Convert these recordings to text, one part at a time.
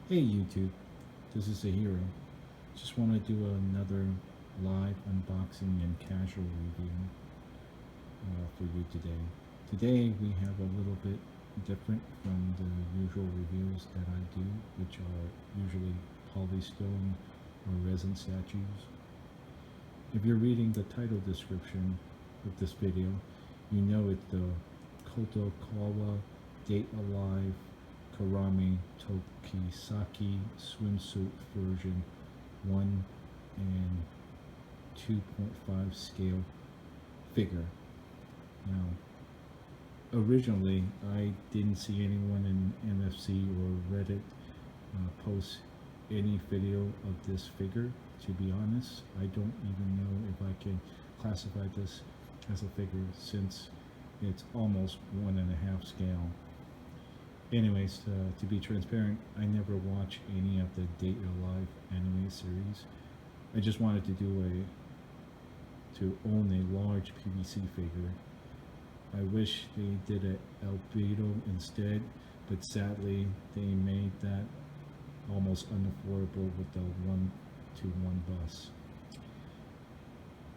Hey YouTube, this is a hero. Just want to do another live unboxing and casual review for you today. Today we have a little bit different from the usual reviews that I do, which are usually polystone or resin statues. If you're reading the title description of this video, you know it's the KADOKAWA Date Alive Kurumi Tokisaki Swimsuit version 1 and 2.5 scale figure. Now, originally, I didn't see anyone in MFC or Reddit post any video of this figure. To be honest, I don't even know if I can classify this as a figure since it's almost 1.5 scale. Anyways, to be transparent, I never watched any of the Date Your Life anime series. I just wanted to own a large PVC figure. I wish they did an albedo instead, but sadly they made that almost unaffordable with the 1-to-1 bus.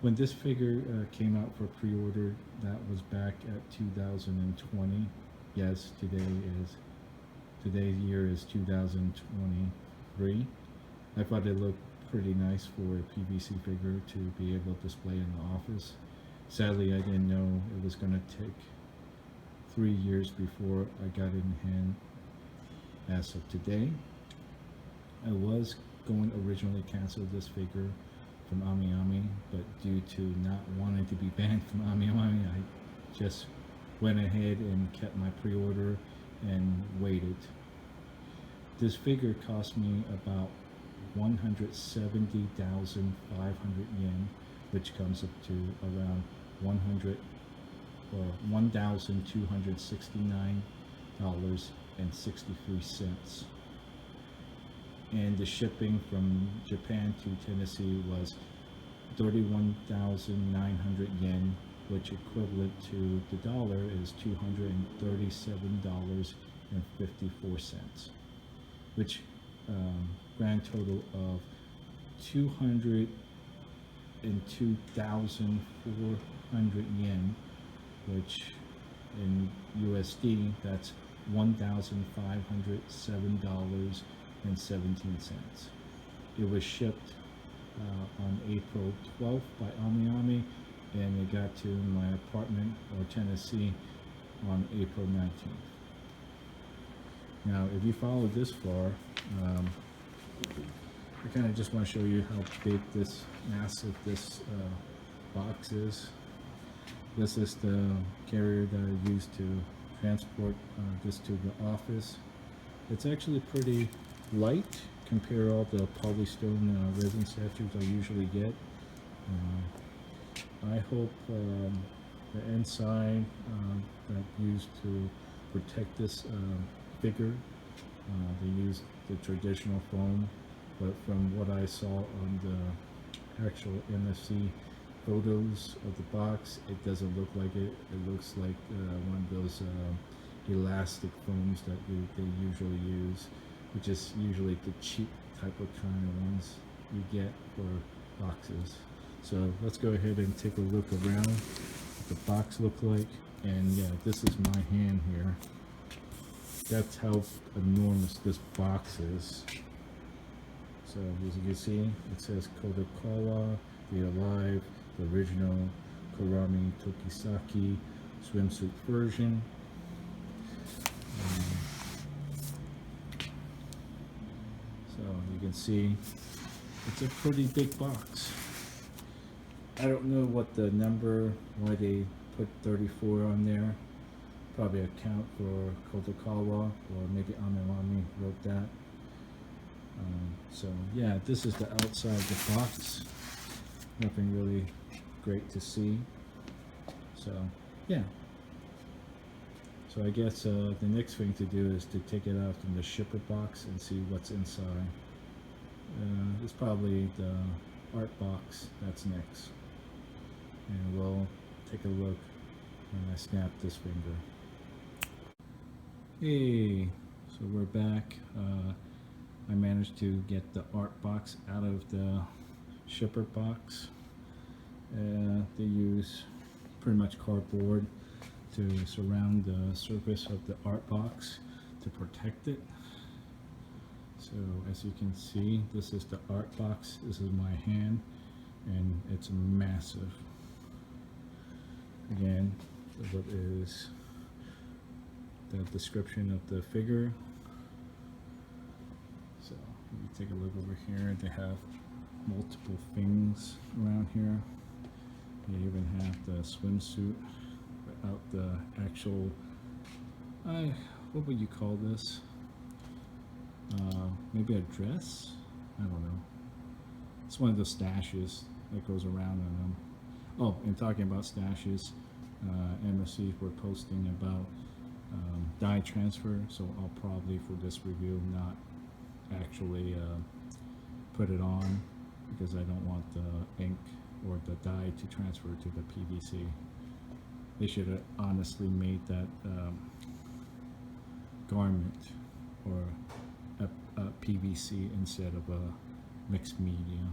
When this figure came out for pre-order, that was back at 2020. Yes, today's year is 2023. I thought it looked pretty nice for a PVC figure to be able to display in the office. Sadly, I didn't know it was going to take 3 years before I got it in hand as of today. I was going to originally cancel this figure from AmiAmi, but due to not wanting to be banned from AmiAmi, I just went ahead and kept my pre-order and waited. This figure cost me about 170,500 yen, which comes up to around 1,269 dollars and 63 cents. And the shipping from Japan to Tennessee was 31,900 yen, which equivalent to the dollar is $237.54, which grand total of 202,400 yen, which in USD that's $1,507.17. It was shipped on April 12th by AmiAmi, and it got to my apartment or Tennessee on April 19th. Now, if you followed this far, I kind of just want to show you how big this massive box is. This is the carrier that I used to transport this to the office. It's actually pretty light compared to all the polystone resin statues I usually get. I hope the inside that used to protect this figure, they used the traditional foam, but from what I saw on the actual MFC photos of the box, it doesn't look like it. It looks like one of those elastic foams that they usually use, which is usually the cheap type of kind of ones you get for boxes. So let's go ahead and take a look around what the box look like. And yeah, this is my hand here. That's how enormous this box is. So as you can see, it says KADOKAWA, the Alive, the original Kurumi Tokisaki swimsuit version. So you can see it's a pretty big box. I don't know what the number, why they put 34 on there. Probably a count for KADOKAWA, or maybe AmiAmi wrote that. So yeah, this is the outside of the box. Nothing really great to see. So yeah. So I guess the next thing to do is to take it out from the shipper box and see what's inside. It's probably the art box that's next. And we'll take a look when I snap this finger. Hey, so we're back. I managed to get the art box out of the shipper box. They use pretty much cardboard to surround the surface of the art box to protect it. So as you can see, this is the art box, this is my hand, and it's massive. Again, what is the description of the figure. So let me take a look over here. They have multiple things around here. They even have the swimsuit without the actual, what would you call this? Maybe a dress? I don't know. It's one of those stashes that goes around on them. Oh, and talking about stashes, MSC were posting about dye transfer, so I'll probably for this review not actually put it on because I don't want the ink or the dye to transfer to the PVC. They should have honestly made that garment or a PVC instead of a mixed media.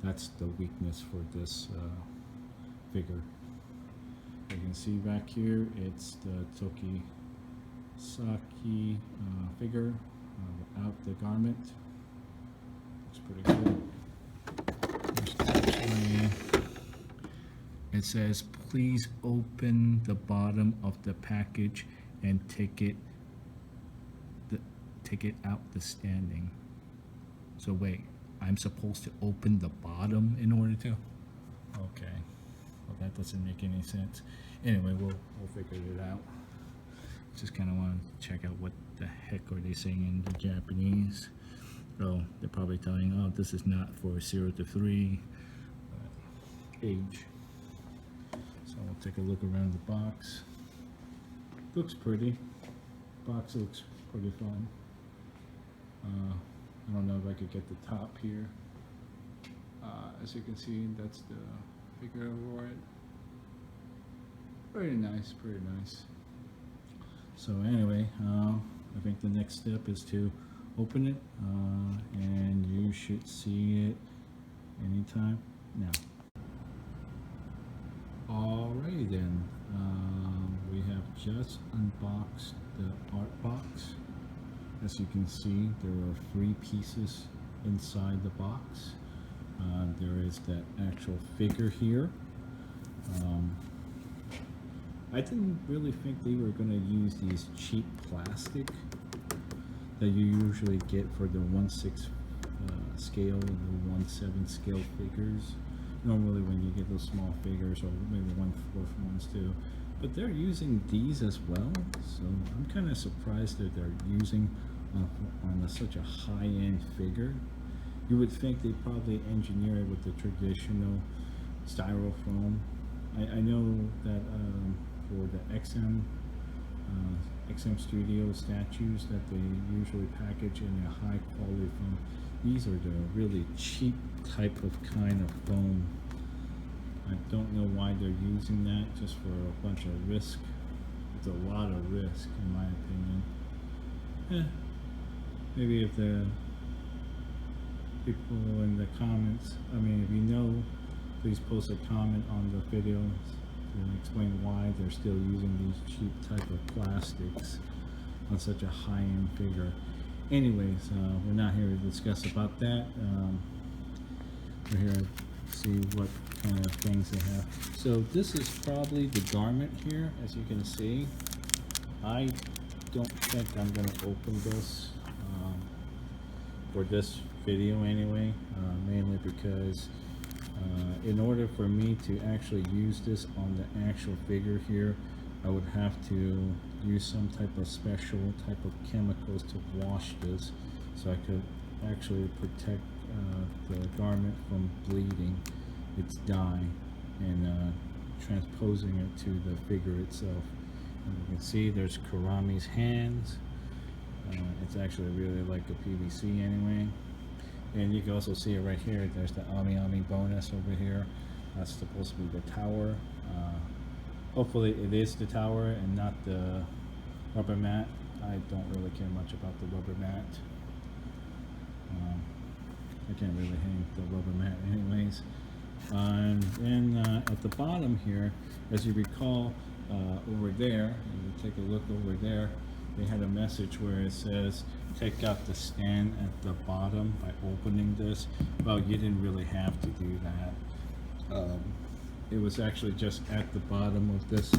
That's the weakness for this figure. You can see back here, it's the Tokisaki figure without the garment. Looks pretty good. It says, please open the bottom of the package and take it out the standing. So wait, I'm supposed to open the bottom in order to? Okay. Well, that doesn't make any sense. Anyway, we'll figure it out. Just kind of want to check out what the heck are they saying in the Japanese. Oh, they're probably telling, oh, this is not for 0 to 3 age. So we'll take a look around the box. Looks pretty. Box looks pretty fun. I don't know if I could get the top here. As you can see, that's the figure for it. Pretty nice, pretty nice. So anyway, I think the next step is to open it, and you should see it anytime now. Alrighty then, we have just unboxed the art box. As you can see, there are 3 pieces inside the box. There is that actual figure here. I didn't really think they were going to use these cheap plastic that you usually get for the 1/6 scale and the 1/7 scale figures. Normally when you get those small figures, or maybe 1/4 ones too. But they're using these as well, so I'm kind of surprised that they're using on such a high-end figure. You would think they probably engineer it with the traditional styrofoam. I know that for the XM Studio statues that they usually package in a high quality foam. These are the really cheap type of kind of foam. I don't know why they're using that, just for a bunch of risk. It's a lot of risk in my opinion. Maybe if the people in the comments, I mean, if you know, please post a comment on the video to explain why they're still using these cheap type of plastics on such a high-end figure. Anyways, we're not here to discuss about that. We're here to see what kind of things they have. So this is probably the garment here, as you can see. I don't think I'm going to open this for this video anyway, mainly because in order for me to actually use this on the actual figure here, I would have to use some type of special type of chemicals to wash this, so I could actually protect the garment from bleeding its dye and transposing it to the figure itself. And you can see there's Kurumi's hands. It's actually really like a PVC anyway. And you can also see it right here. There's the Ami Ami bonus over here. That's supposed to be the tower. Hopefully it is the tower and not the rubber mat. I don't really care much about the rubber mat. I can't really hang the rubber mat anyways. And then at the bottom here, as you recall, over there, and you take a look over there, they had a message where it says take out the stand at the bottom by opening this. Well, you didn't really have to do that. It was actually just at the bottom of this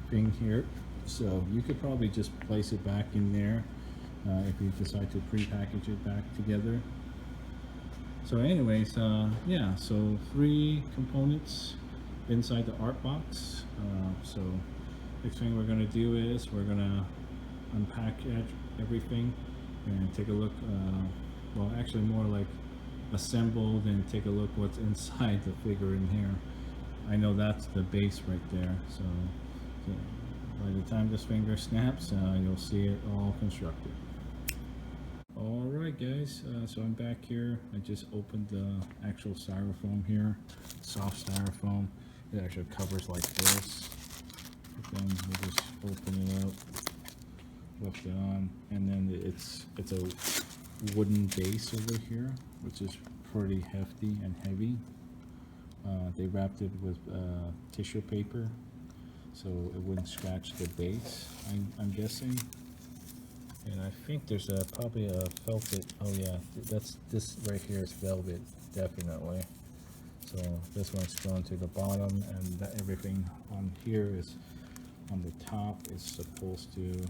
thing here, so you could probably just place it back in there if you decide to pre-package it back together. So anyways, yeah, so 3 components inside the art box. So next thing we're going to do is we're going to unpack everything and take a look, well actually more like assembled, and take a look what's inside the figure in here. I know that's the base right there, so by the time this finger snaps, you'll see it all constructed. Alright guys, so I'm back here. I just opened the actual styrofoam here, soft styrofoam. It actually covers like this. But then we'll just open it up, lift it on, and then it's a wooden base over here, which is pretty hefty and heavy. They wrapped it with tissue paper, so it wouldn't scratch the base, I'm guessing. And I think there's probably a velvet. Oh yeah, this right here is velvet, definitely. So this one's going to the bottom, and everything on here is on the top is supposed to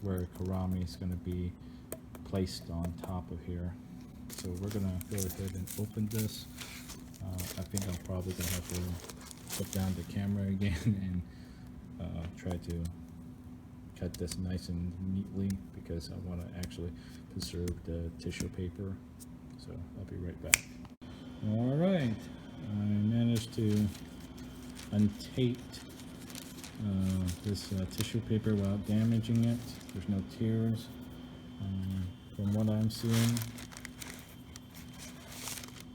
where Kurumi is going to be placed on top of here. So we're gonna go ahead and open this. I think I'm probably gonna have to put down the camera again and try to cut this nice and neatly, because I want to actually preserve the tissue paper. So I'll be right back. All right, I managed to untape this tissue paper without damaging it. There's no tears. From what I'm seeing,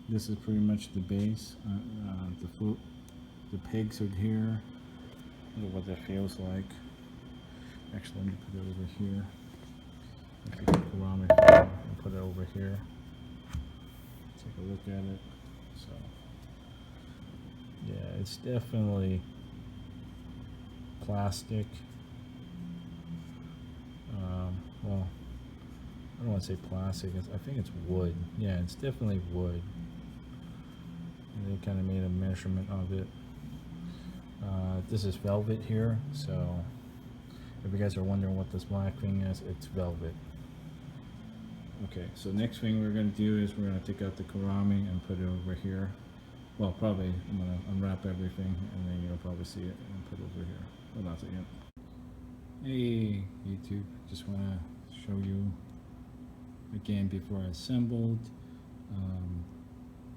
this is pretty much the base. The pegs are here. Look what that feels like. Actually, let me put it over here. If you take Kurumi and put it over here. Take a look at it. So, yeah, it's definitely plastic. Well, I don't want to say plastic. I think it's wood. Yeah, it's definitely wood. And they kind of made a measurement of it. This is velvet here, so if you guys are wondering what this black thing is, it's velvet. Okay, so next thing we're going to do is we're going to take out the Kurumi and put it over here. Well, probably I'm going to unwrap everything, and then you'll probably see it and put it over here. Hold on a second. Hey YouTube, just want to show you again before I assembled.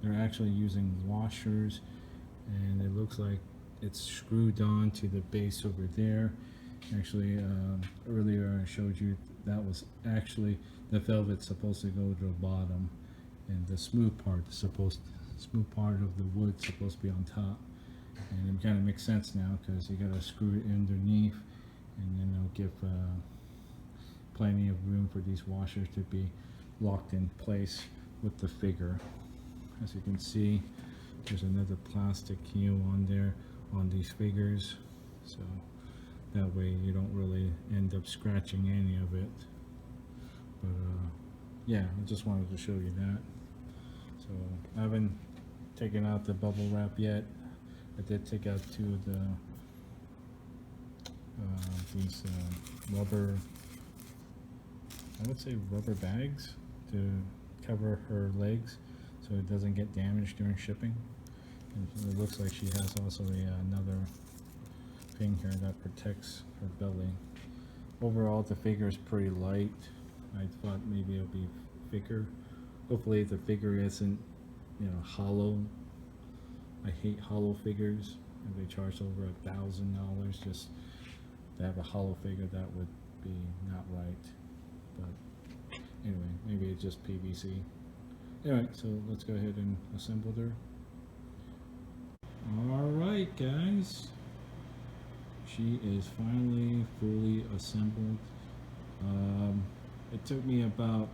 They're actually using washers, and it looks like it's screwed on to the base over there. Actually, earlier I showed you that was actually the velvet's supposed to go to the bottom, and the smooth part of the wood's supposed to be on top. And it kind of makes sense now, because you got to screw it underneath, and then it'll give plenty of room for these washers to be locked in place with the figure. As you can see, there's another plastic heel on there on these figures, so that way you don't really end up scratching any of it. But yeah, I just wanted to show you that. So I haven't taken out the bubble wrap yet. I did take out 2 of the these rubber, I would say rubber bags, to cover her legs so it doesn't get damaged during shipping. And it looks like she has also another thing here that protects her belly. Overall, the figure is pretty light. I thought maybe it'll be thicker. Hopefully the figure isn't, hollow. I hate hollow figures, and they charge over $1,000 just to have a hollow figure. That would be not right. But anyway, maybe it's just PVC. Alright, so let's go ahead and assemble her. Alright guys, she is finally fully assembled. It took me about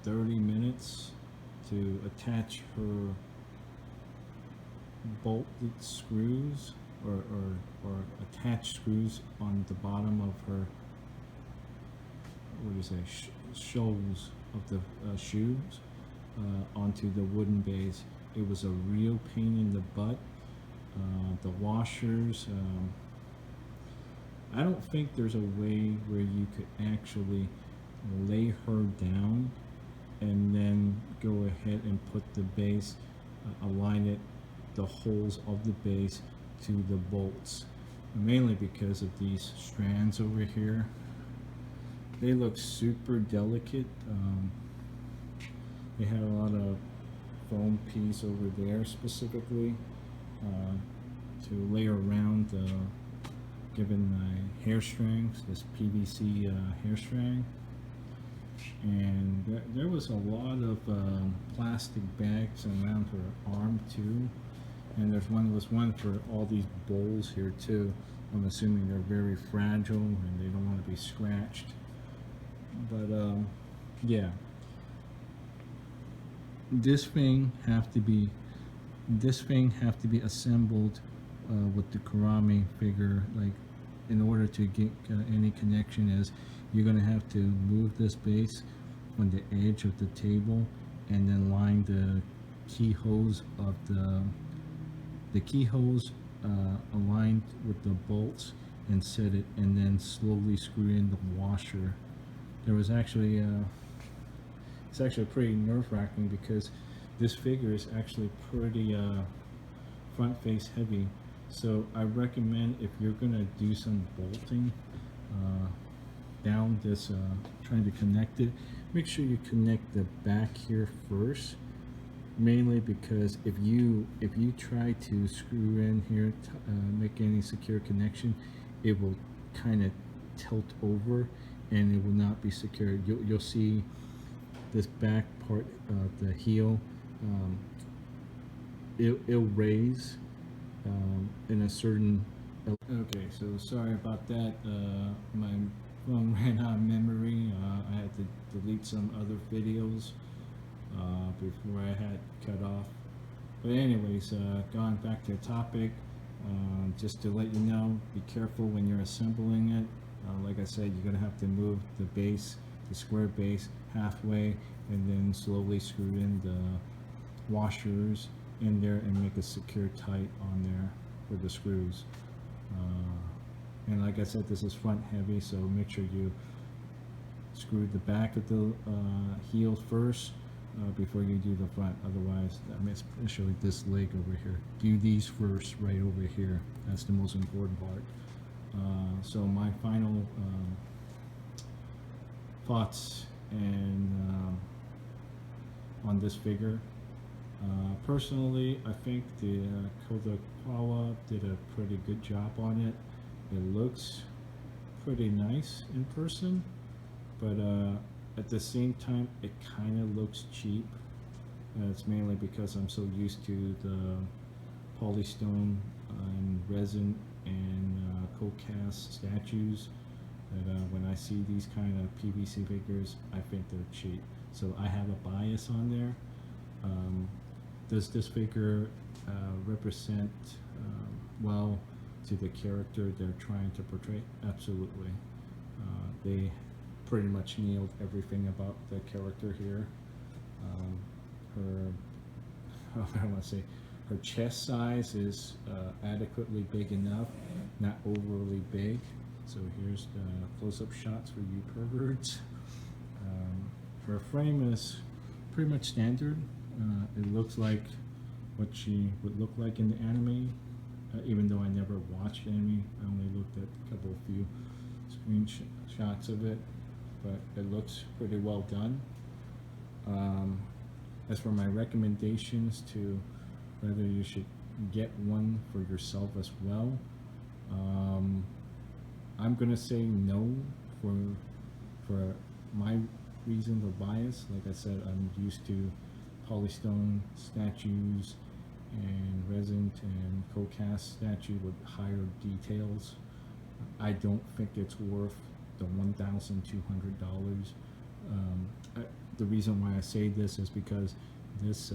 30 minutes to attach her bolted screws or attach screws on the bottom of her, what do you say, soles of the shoes onto the wooden base. It was a real pain in the butt. The washers, I don't think there's a way where you could actually lay her down and then go ahead and put the base, align it, the holes of the base to the bolts, mainly because of these strands over here. They look super delicate. They had a lot of foam piece over there specifically to lay around given my hair strings, this PVC hair string. And there was a lot of plastic bags around her arm too. And there was one for all these bowls here too. I'm assuming they're very fragile and they don't want to be scratched. But yeah, this thing have to be assembled with the Kurumi figure. Like, in order to get any connection, is you're gonna have to move this base on the edge of the table and then line the keyholes of the keyholes aligned with the bolts and set it, and then slowly screw in the washer. There was actually it's actually pretty nerve-wracking because this figure is actually pretty front face heavy. So I recommend, if you're gonna do some bolting down this, trying to connect it, make sure you connect the back here first. Mainly because if you try to screw in here, make any secure connection, it will kind of tilt over and it will not be secure. You'll see this back part of the heel, it'll raise in a certain. Okay, so sorry about that. My phone ran out of memory. I had to delete some other videos before I had cut off. But anyways, going back to the topic, just to let you know, be careful when you're assembling it. Like I said, you're gonna have to move the base, the square base, halfway, and then slowly screw in the washers in there and make a secure tight on there for the screws. And like I said, this is front heavy, so make sure you screw the back of the heel first before you do the front. Otherwise, especially this leg over here, do these first right over here. That's the most important part. So my final thoughts and on this figure. Personally, I think the KADOKAWA did a pretty good job on it. It looks pretty nice in person, but at the same time, it kind of looks cheap. It's mainly because I'm so used to the polystone and resin and cold cast statues that when I see these kind of PVC figures, I think they're cheap. So I have a bias on there. Does this figure represent well to the character they're trying to portray? Absolutely. They pretty much nailed everything about the character here. Her, I want to say, her chest size is adequately big enough, not overly big. So here's the close-up shots for you perverts. Her frame is pretty much standard. It looks like what she would look like in the anime, even though I never watched anime. I only looked at a couple of few screenshots of it, but it looks pretty well done. As for my recommendations to whether you should get one for yourself as well, I'm gonna say no for my reasons of bias. Like I said, I'm used to polystone statues and resin and cold cast statue with higher details. I don't think it's worth the $1,200 The reason why I say this is because this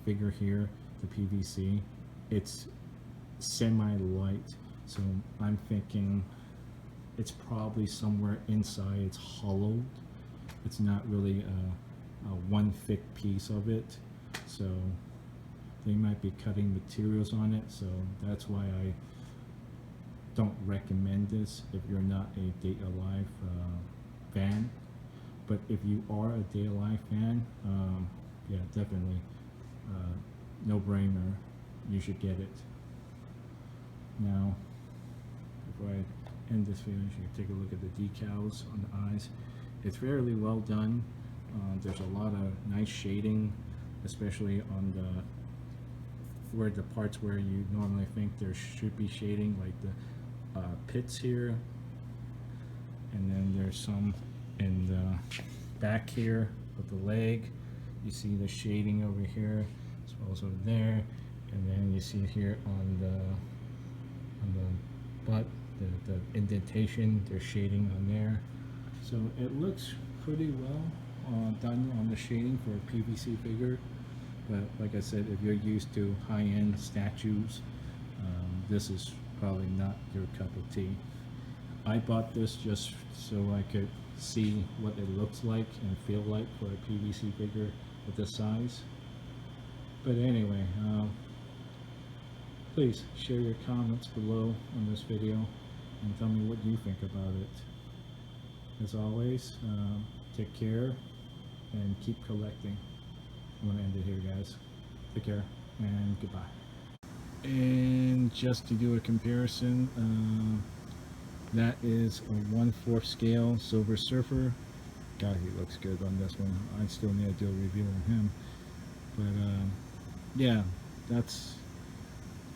figure here, the PVC, it's semi-light, so I'm thinking it's probably somewhere inside it's hollowed. It's not really a one thick piece of it, so they might be cutting materials on it, so that's why I don't recommend this if you're not a Date Alive fan. But if you are a Date Alive fan, yeah, definitely, no brainer, you should get it. Now, before I end this video, you should take a look at the decals on the eyes. It's fairly well done. There's a lot of nice shading, especially on where the parts where you normally think there should be shading, like the pits here, and then there's some in the back here of the leg. You see the shading over here as well as over there, and then you see here on the butt, the indentation, there's shading on there. So it looks pretty well done on the shading for a PVC figure. But like I said, if you're used to high-end statues, this is probably not your cup of tea. I bought this just so I could see what it looks like and feel like for a PVC figure of this size. But anyway, please share your comments below on this video and tell me what you think about it. As always, take care and keep collecting. I'm going to end it here, guys. Take care and goodbye. And just to do a comparison, that is a 1/4 scale Silver Surfer. God, he looks good on this one. I still need to do a review on him. But yeah, that's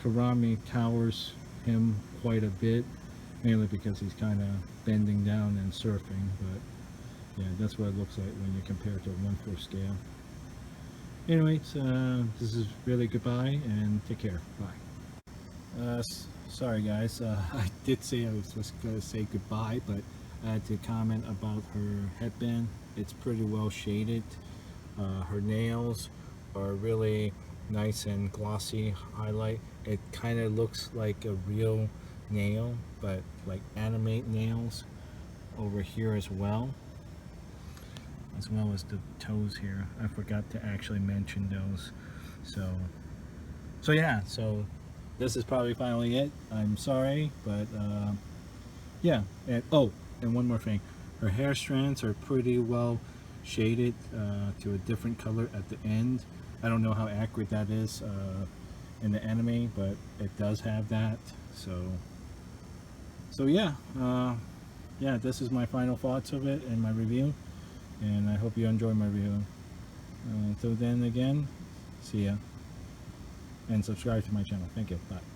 Kurumi towers him quite a bit, mainly because he's kind of bending down and surfing. But yeah, that's what it looks like when you compare it to a 1/4 scale. Anyways, this is really goodbye and take care. Bye. Sorry guys, I did say I was just going to say goodbye, but I had to comment about her headband. It's pretty well shaded. Her nails are really nice and glossy highlight. It kind of looks like a real nail, but like animate nails over here as well as the toes here. I forgot to actually mention those. So yeah, so this is probably finally it. I'm sorry, but yeah. And oh, and one more thing, her hair strands are pretty well shaded to a different color at the end. I don't know how accurate that is in the anime, but it does have that. So yeah, yeah, this is my final thoughts of it and my review, and I hope you enjoy my review. Until then, again, see ya, and subscribe to my channel. Thank you. Bye.